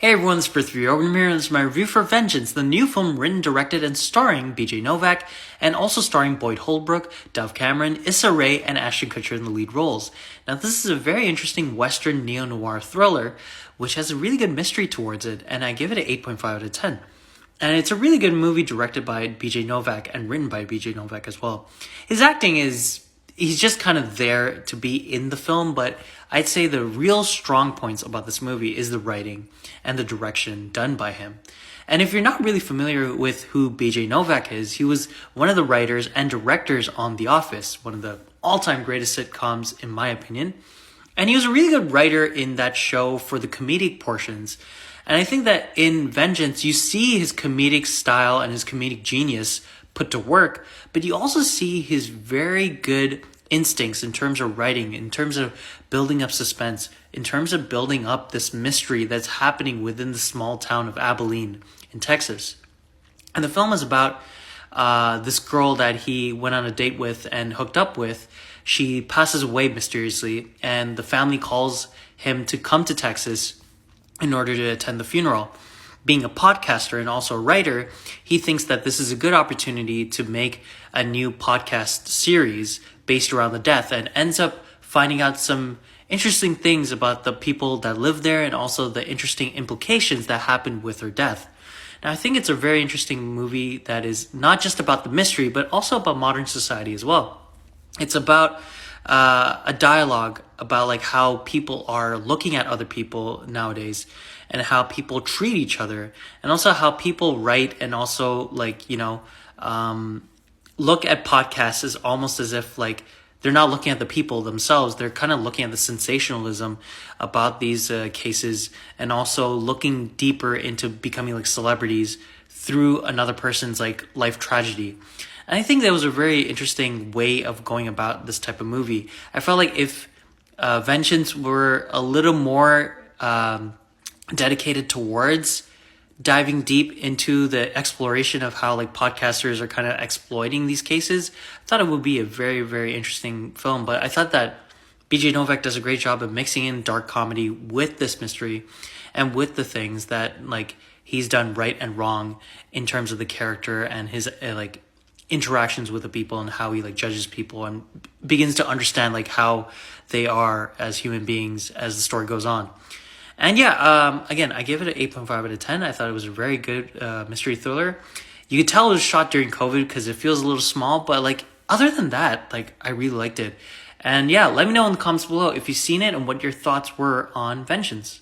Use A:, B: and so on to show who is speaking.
A: Hey everyone, it's Prithvi Owen here, and this is my review for Vengeance, the new film written, directed, and starring BJ Novak, and also starring Boyd Holbrook, Dove Cameron, Issa Rae, and Ashton Kutcher in the lead roles. Now, this is a very interesting Western neo-noir thriller, which has a really good mystery towards it, and I give it an 8.5 out of 10. And it's a really good movie directed by BJ Novak and written by BJ Novak as well. His acting he's just kind of there to be in the film, but I'd say the real strong points about this movie is the writing and the direction done by him. And if you're not really familiar with who BJ Novak is, he was one of the writers and directors on The Office, one of the all-time greatest sitcoms in my opinion. And he was a really good writer in that show for the comedic portions. And I think that in Vengeance, you see his comedic style and his comedic genius put to work, but you also see his very good instincts in terms of writing, in terms of building up suspense, in terms of building up this mystery that's happening within the small town of Abilene in Texas. And the film is about this girl that he went on a date with and hooked up with. She passes away mysteriously, and the family calls him to come to Texas in order to attend the funeral. Being a podcaster and also a writer, he thinks that this is a good opportunity to make a new podcast series based around the death, and ends up finding out some interesting things about the people that live there and also the interesting implications that happened with her death. Now, I think it's a very interesting movie that is not just about the mystery, but also about modern society as well. It's about a dialogue about like how people are looking at other people nowadays, and how people treat each other, and also how people write and also look at podcasts as almost as if like they're not looking at the people themselves. They're kind of looking at the sensationalism about these cases, and also looking deeper into becoming like celebrities through another person's like life tragedy. And I think that was a very interesting way of going about this type of movie. I felt like if Vengeance were a little more dedicated towards diving deep into the exploration of how like podcasters are kind of exploiting these cases, I thought it would be a very, very interesting film. But I thought that BJ Novak does a great job of mixing in dark comedy with this mystery and with the things that like he's done right and wrong in terms of the character and his interactions with the people, and how he like judges people and begins to understand like how they are as human beings as the story goes on. And again, I give it an 8.5 out of 10. I thought it was a very good mystery thriller. You could tell it was shot during COVID because it feels a little small, but like other than that, like I really liked it. And yeah, let me know in the comments below if you've seen it and what your thoughts were on Vengeance.